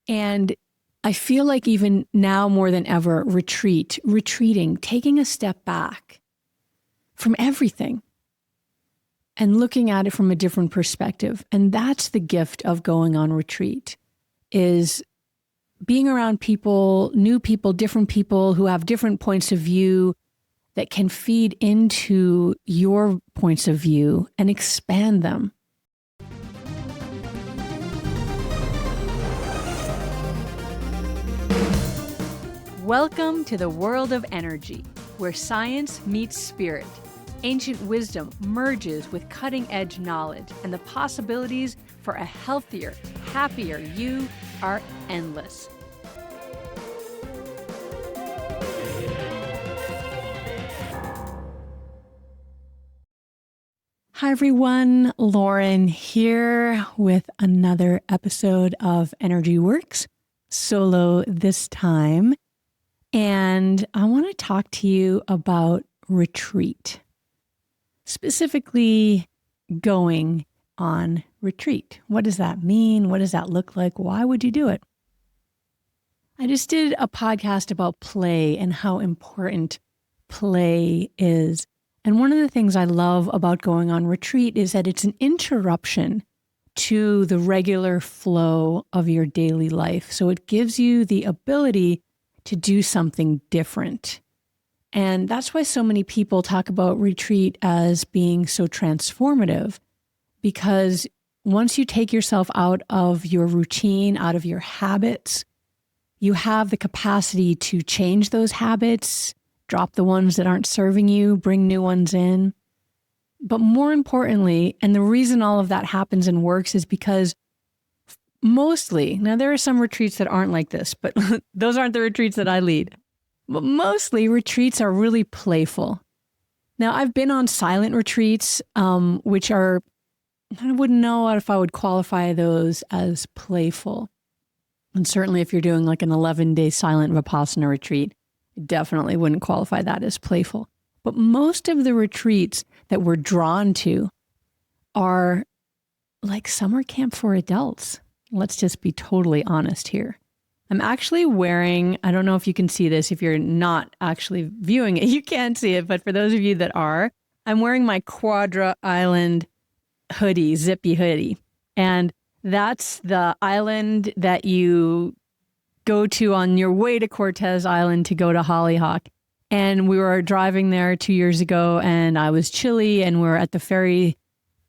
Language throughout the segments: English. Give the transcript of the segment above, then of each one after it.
And I feel like even now more than ever, retreating, taking a step back from everything and looking at it from a different perspective. And that's the gift of going on retreat, is being around people, new people, different people who have different points of view that can feed into your points of view and expand them. Welcome to the world of energy, where science meets spirit. Ancient wisdom merges with cutting-edge knowledge, and the possibilities for a healthier, happier you are endless. Hi everyone, Lauren here with another episode of Energy Works, solo this time. And I want to talk to you about retreat, specifically going on retreat. What does that mean? What does that look like? Why would you do it? I just did a podcast about play and how important play is. And one of the things I love about going on retreat is that it's an interruption to the regular flow of your daily life. So it gives you the ability to do something different. And that's why so many people talk about retreat as being so transformative, because once you take yourself out of your routine, out of your habits, you have the capacity to change those habits, drop the ones that aren't serving you, bring new ones in. But more importantly, and the reason all of that happens and works is because mostly, now there are some retreats that aren't like this, but those aren't the retreats that I lead. But mostly retreats are really playful. Now I've been on silent retreats, which are, I wouldn't know if I would qualify those as playful. And certainly if you're doing like an 11-day silent Vipassana retreat, definitely wouldn't qualify that as playful. But most of the retreats that we're drawn to are like summer camp for adults. Let's just be totally honest here. I'm actually wearing, I don't know if you can see this, if you're not actually viewing it, you can't see it, but for those of you that are, I'm wearing my Quadra Island hoodie, zippy hoodie. And that's the island that you go to on your way to Cortez Island to go to Hollyhock. And we were driving there 2 years ago and I was chilly and we were at the ferry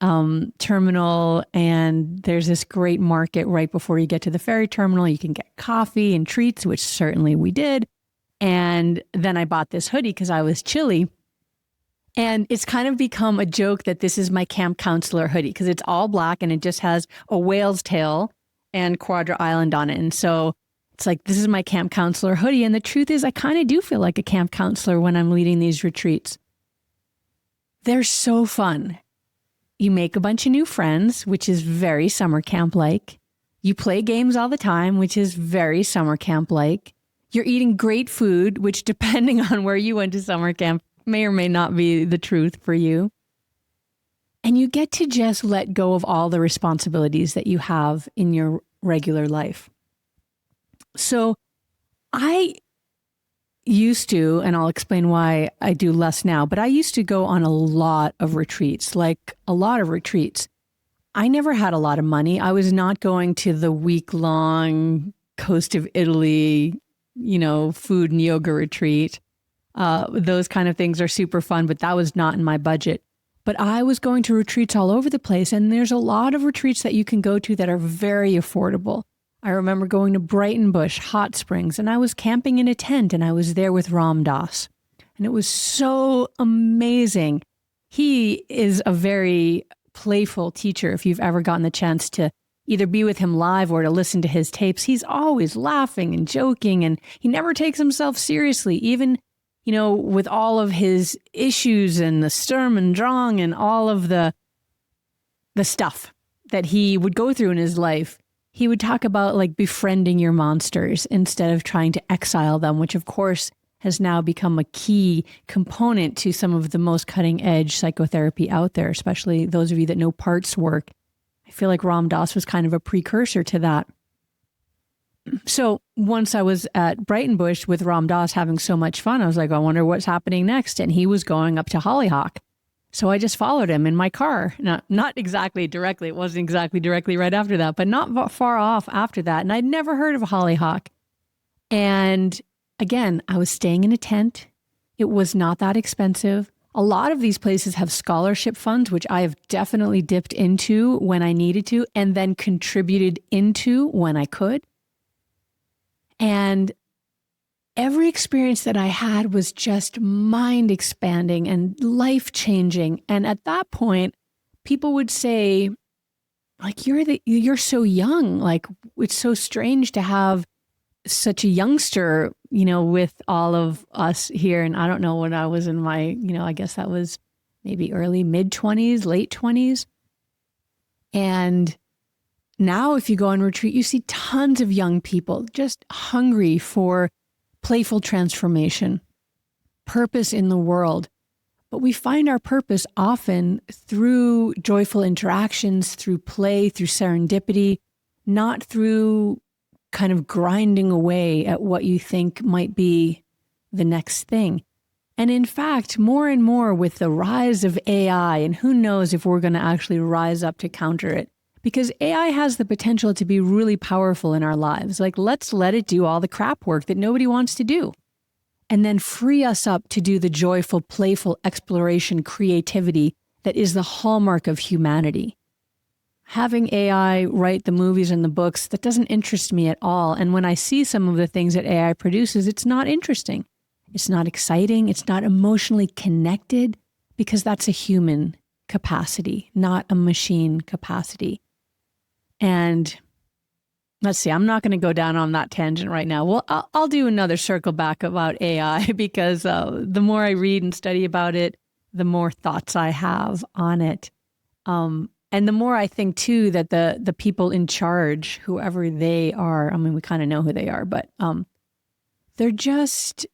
terminal, and there's this great market right before you get to the ferry terminal. You can get coffee and treats, which certainly we did. And then I bought this hoodie because I was chilly. And it's kind of become a joke that this is my camp counselor hoodie because it's all black and it just has a whale's tail and Quadra Island on it. And so it's like, this is my camp counselor hoodie. And the truth is, I kind of do feel like a camp counselor when I'm leading these retreats. They're so fun. You make a bunch of new friends, which is very summer camp-like. You play games all the time, which is very summer camp-like. You're eating great food, which depending on where you went to summer camp may or may not be the truth for you. And you get to just let go of all the responsibilities that you have in your regular life. So I used to, and I'll explain why I do less now, but I used to go on a lot of retreats, like a lot of retreats. I never had a lot of money. I was not going to the week-long coast of Italy, food and yoga retreat. Those kind of things are super fun, but that was not in my budget. But I was going to retreats all over the place, and there's a lot of retreats that you can go to that are very affordable. I remember going to Breitenbush hot springs, and I was camping in a tent, and I was there with Ram Dass. And it was so amazing. He is a very playful teacher. If you've ever gotten the chance to either be with him live or to listen to his tapes, he's always laughing and joking, and he never takes himself seriously, even, with all of his issues and the Sturm und Drang and all of the stuff that he would go through in his life. He would talk about like befriending your monsters instead of trying to exile them, which of course has now become a key component to some of the most cutting edge psychotherapy out there, especially those of you that know parts work. I feel like Ram Dass was kind of a precursor to that. So once I was at Breitenbush with Ram Dass having so much fun, I was like, I wonder what's happening next. And he was going up to Hollyhock. So I just followed him in my car. Not exactly directly. It wasn't exactly directly right after that, but not far off after that. And I'd never heard of Hollyhock. And again, I was staying in a tent. It was not that expensive. A lot of these places have scholarship funds, which I have definitely dipped into when I needed to, and then contributed into when I could. And every experience that I had was just mind expanding and life changing. And at that point, people would say, like, you're so young. Like, it's so strange to have such a youngster, with all of us here. And I don't know when I was in my, I guess that was maybe early, mid-20s, late 20s. And now if you go on retreat, you see tons of young people just hungry for playful transformation, purpose in the world. But we find our purpose often through joyful interactions, through play, through serendipity, not through kind of grinding away at what you think might be the next thing. And in fact, more and more with the rise of AI, and who knows if we're going to actually rise up to counter it, because AI has the potential to be really powerful in our lives. Like, let's let it do all the crap work that nobody wants to do, and then free us up to do the joyful, playful exploration, creativity that is the hallmark of humanity. Having AI write the movies and the books, that doesn't interest me at all. And when I see some of the things that AI produces, it's not interesting. It's not exciting. It's not emotionally connected, because that's a human capacity, not a machine capacity. And let's see, I'm not going to go down on that tangent right now. Well, I'll do another circle back about AI because the more I read and study about it, the more thoughts I have on it. And the more I think too that the people in charge, whoever they are, I mean, we kind of know who they are, but they're just,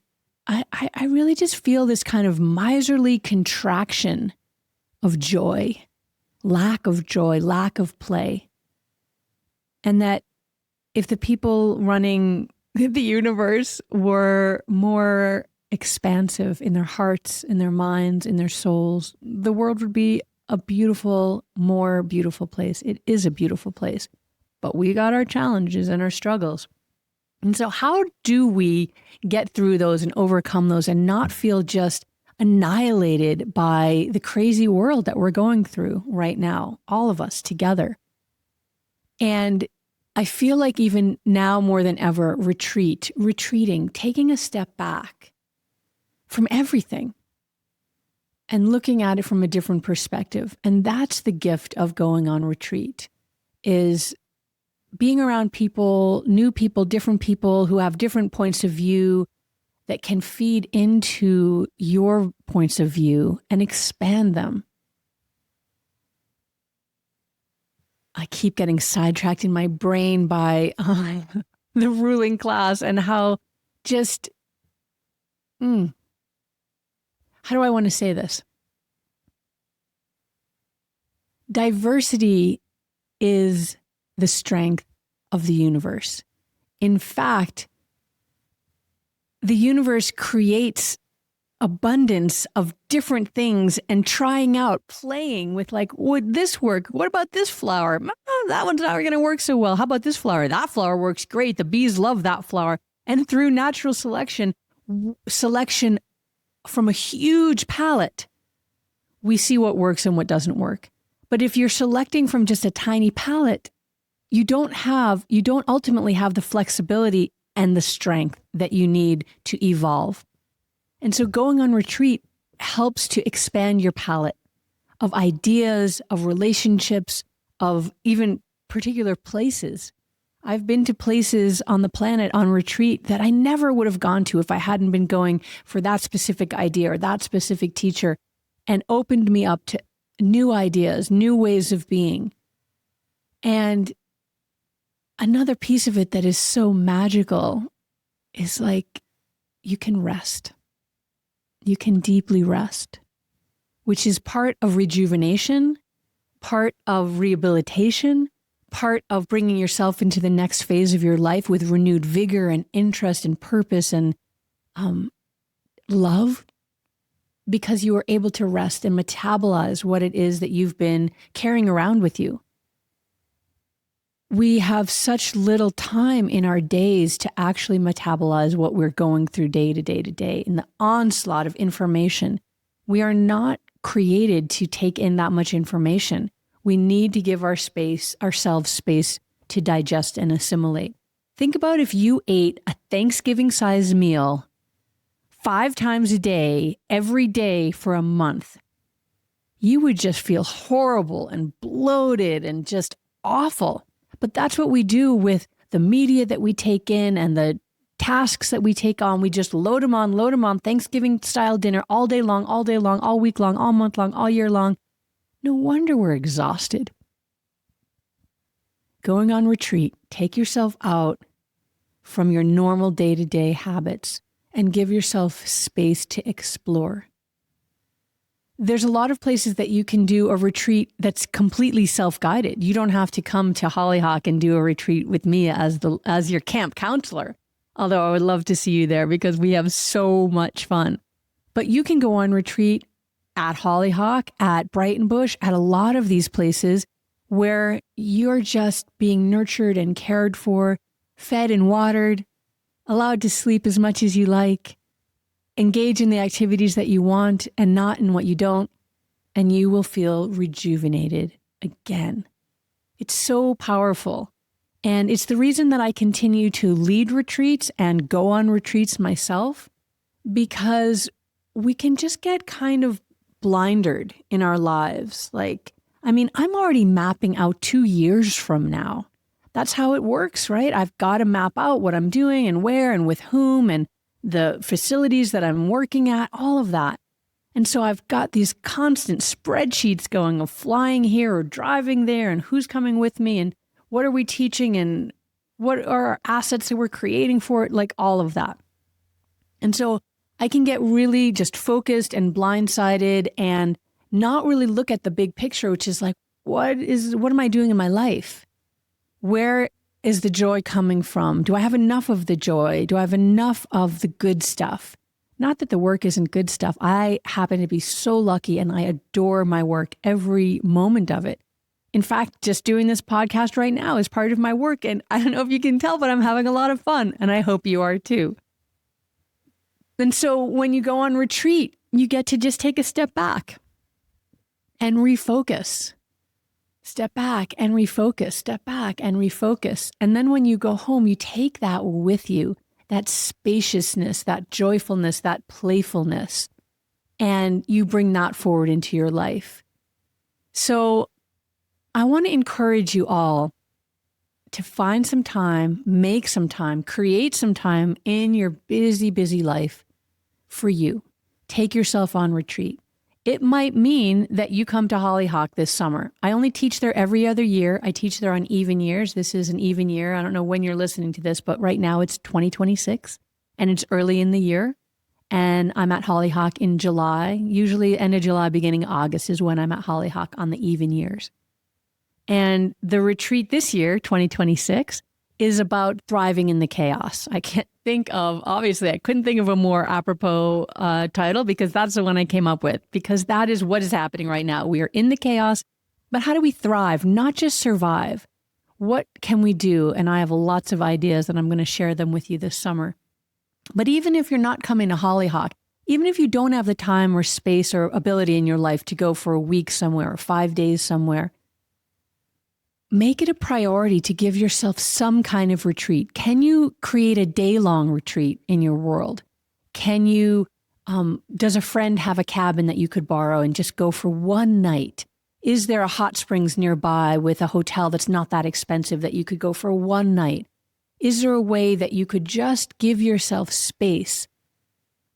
I really just feel this kind of miserly contraction of joy, lack of play. And that if the people running the universe were more expansive in their hearts, in their minds, in their souls, the world would be a beautiful, more beautiful place. It is a beautiful place, but we got our challenges and our struggles. And so how do we get through those and overcome those and not feel just annihilated by the crazy world that we're going through right now, all of us together? And I feel like even now more than ever, retreating, taking a step back from everything and looking at it from a different perspective. And that's the gift of going on retreat, is being around people, new people, different people who have different points of view that can feed into your points of view and expand them. I keep getting sidetracked in my brain by the ruling class and how just, how do I want to say this? Diversity is the strength of the universe. In fact, the universe creates abundance of different things and trying out, playing with like, would this work? What about this flower? Oh, that one's not going to work so well. How about this flower? That flower works great. The bees love that flower. And through natural selection from a huge palette, we see what works and what doesn't work. But if you're selecting from just a tiny palette, you don't ultimately have the flexibility and the strength that you need to evolve. And so going on retreat helps to expand your palette of ideas, of relationships, of even particular places. I've been to places on the planet on retreat that I never would have gone to if I hadn't been going for that specific idea or that specific teacher, and opened me up to new ideas, new ways of being. And another piece of it that is so magical is like, you can rest. You can deeply rest, which is part of rejuvenation, part of rehabilitation, part of bringing yourself into the next phase of your life with renewed vigor and interest and purpose and love, because you were able to rest and metabolize what it is that you've been carrying around with you. We have such little time in our days to actually metabolize what we're going through day to day to day. In the onslaught of information, we are not created to take in that much information. We need to give ourselves space to digest and assimilate. Think about if you ate a Thanksgiving-sized meal 5 times a day, every day for a month. You would just feel horrible and bloated and just awful. But that's what we do with the media that we take in and the tasks that we take on. We just load them on Thanksgiving-style dinner all day long, all week long, all month long, all year long. No wonder we're exhausted. Going on retreat, take yourself out from your normal day-to-day habits and give yourself space to explore. There's a lot of places that you can do a retreat that's completely self-guided. You don't have to come to Hollyhock and do a retreat with me as your camp counselor, although I would love to see you there because we have so much fun. But you can go on retreat at Hollyhock, at Breitenbush, at a lot of these places where you're just being nurtured and cared for, fed and watered, allowed to sleep as much as you like, engage in the activities that you want and not in what you don't, and you will feel rejuvenated again. It's so powerful. And it's the reason that I continue to lead retreats and go on retreats myself, because we can just get kind of blindered in our lives. I'm already mapping out 2 years from now. That's how it works, right? I've got to map out what I'm doing and where and with whom and the facilities that I'm working at, all of that. And so I've got these constant spreadsheets going of flying here or driving there and who's coming with me and what are we teaching and what are our assets that we're creating for it, like all of that. And so I can get really just focused and blindsided and not really look at the big picture, which is like, what am I doing in my life? Where is the joy coming from? Do I have enough of the joy? Do I have enough of the good stuff? Not that the work isn't good stuff. I happen to be so lucky and I adore my work every moment of it. In fact, just doing this podcast right now is part of my work. And I don't know if you can tell, but I'm having a lot of fun. And I hope you are too. And so when you go on retreat, you get to just take a step back and refocus. Step back and refocus, step back and refocus. And then when you go home, you take that with you, that spaciousness, that joyfulness, that playfulness, and you bring that forward into your life. So I want to encourage you all to find some time, make some time, create some time in your busy, busy life for you. Take yourself on retreat. It might mean that you come to Hollyhock this summer. I only teach there every other year. I teach there on even years. This is an even year. I don't know when you're listening to this, but right now it's 2026 and it's early in the year. And I'm at Hollyhock in July. Usually end of July, beginning of August is when I'm at Hollyhock on the even years. And the retreat this year, 2026, is about thriving in the chaos. I couldn't think of a more apropos title because that's the one I came up with, because that is what is happening right now. We are in the chaos, but how do we thrive, not just survive? What can we do? And I have lots of ideas and I'm going to share them with you this summer. But even if you're not coming to Hollyhock, even if you don't have the time or space or ability in your life to go for a week somewhere or 5 days somewhere, make it a priority to give yourself some kind of retreat. Can you create a day-long retreat in your world? Can you, does a friend have a cabin that you could borrow and just go for one night? Is there a hot springs nearby with a hotel that's not that expensive that you could go for one night? Is there a way that you could just give yourself space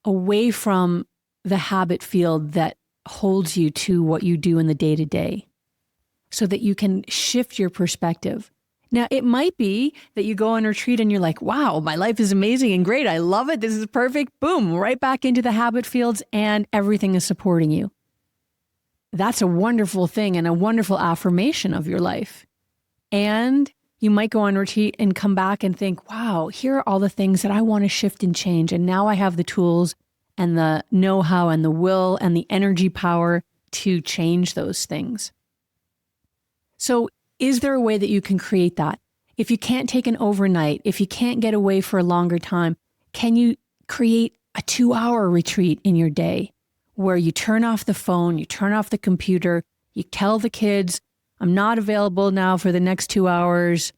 away from the habit field that holds you to what you do in the day-to-day? So that you can shift your perspective. Now, it might be that you go on retreat and you're like, wow, my life is amazing and great. I love it. This is perfect. Boom, right back into the habit fields and everything is supporting you. That's a wonderful thing and a wonderful affirmation of your life. And you might go on retreat and come back and think, wow, here are all the things that I want to shift and change. And now I have the tools and the know-how and the will and the energy power to change those things. So is there a way that you can create that? If you can't take an overnight, if you can't get away for a longer time, can you create a 2-hour retreat in your day where you turn off the phone, you turn off the computer, you tell the kids, I'm not available now for the next 2 hours,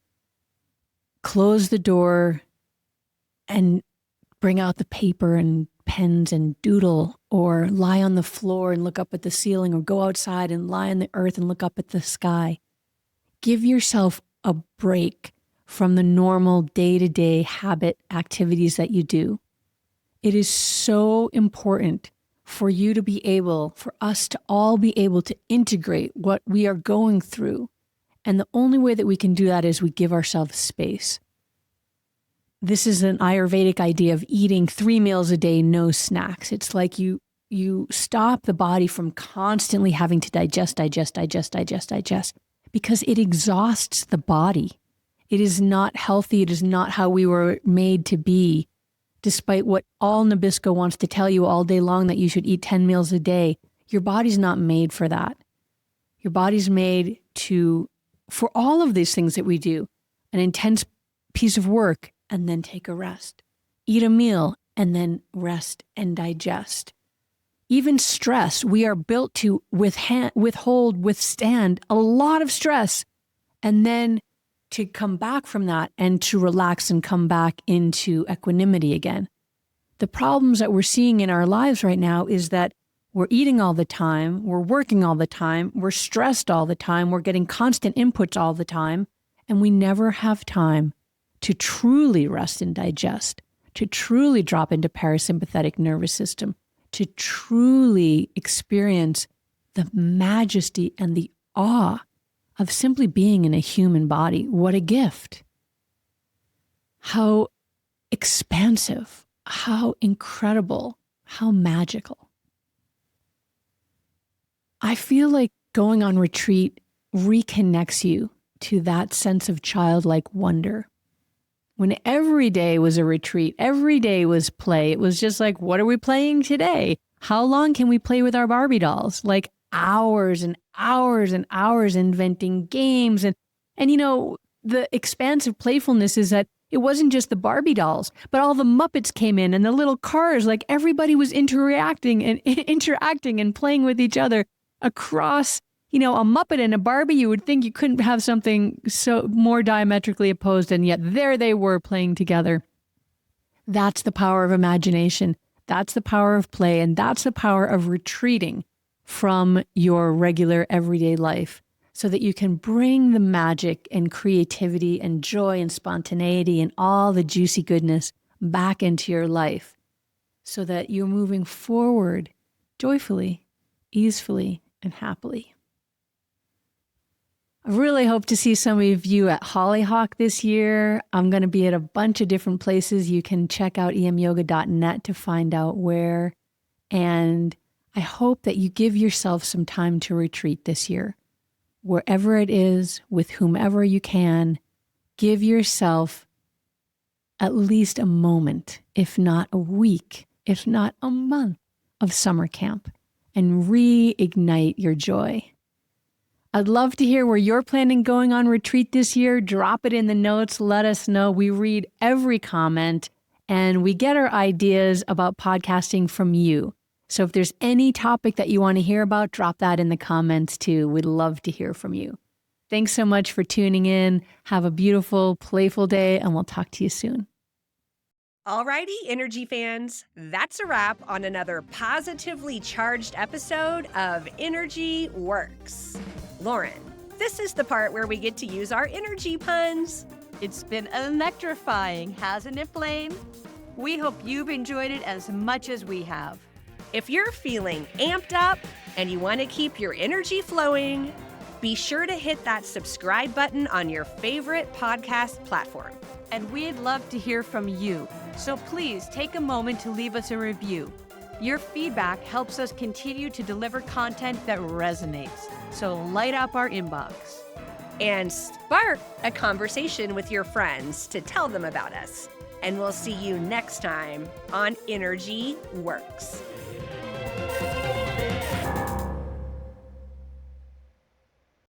close the door and bring out the paper and pens and doodle, or lie on the floor and look up at the ceiling, or go outside and lie on the earth and look up at the sky. Give yourself a break from the normal day-to-day habit activities that you do. It is so important for you to be able, for us to all be able to integrate what we are going through. And the only way that we can do that is we give ourselves space. This is an Ayurvedic idea of eating 3 meals a day, no snacks. It's like you stop the body from constantly having to digest, because it exhausts the body. It is not healthy. It is not how we were made to be. Despite what all Nabisco wants to tell you all day long, that you should eat 10 meals a day, your body's not made for that. Your body's made for all of these things that we do, an intense piece of work and then take a rest, eat a meal and then rest and digest. Even stress, we are built to withstand a lot of stress, and then to come back from that and to relax and come back into equanimity again. The problems that we're seeing in our lives right now is that we're eating all the time, we're working all the time, we're stressed all the time, we're getting constant inputs all the time, and we never have time to truly rest and digest, to truly drop into parasympathetic nervous system, to truly experience the majesty and the awe of simply being in a human body. What a gift. How expansive, how incredible, how magical. I feel like going on retreat reconnects you to that sense of childlike wonder. When every day was a retreat, every day was play. It was just like, what are we playing today? How long can we play with our Barbie dolls? Like hours and hours and hours inventing games. And the expansive playfulness is that it wasn't just the Barbie dolls, but all the Muppets came in and the little cars, like everybody was interacting and playing with each other across, a Muppet and a Barbie. You would think you couldn't have something so more diametrically opposed, and yet there they were playing together. That's the power of imagination. That's the power of play. And that's the power of retreating from your regular everyday life so that you can bring the magic and creativity and joy and spontaneity and all the juicy goodness back into your life so that you're moving forward joyfully, easefully, and happily. I really hope to see some of you at Hollyhock this year. I'm going to be at a bunch of different places. You can check out emyoga.net to find out where. And I hope that you give yourself some time to retreat this year. Wherever it is, with whomever you can, give yourself at least a moment, if not a week, if not a month of summer camp, and reignite your joy. I'd love to hear where you're planning going on retreat this year. Drop it in the notes. Let us know. We read every comment and we get our ideas about podcasting from you. So if there's any topic that you want to hear about, drop that in the comments too. We'd love to hear from you. Thanks so much for tuning in. Have a beautiful, playful day, and we'll talk to you soon. Alrighty, energy fans, that's a wrap on another positively charged episode of Energy Works. Lauren, this is the part where we get to use our energy puns. It's been electrifying, hasn't it, Blaine? We hope you've enjoyed it as much as we have. If you're feeling amped up and you want to keep your energy flowing, be sure to hit that subscribe button on your favorite podcast platform. And we'd love to hear from you, so please take a moment to leave us a review. Your feedback helps us continue to deliver content that resonates, so light up our inbox. and spark a conversation with your friends to tell them about us. And we'll see you next time on Energy Works.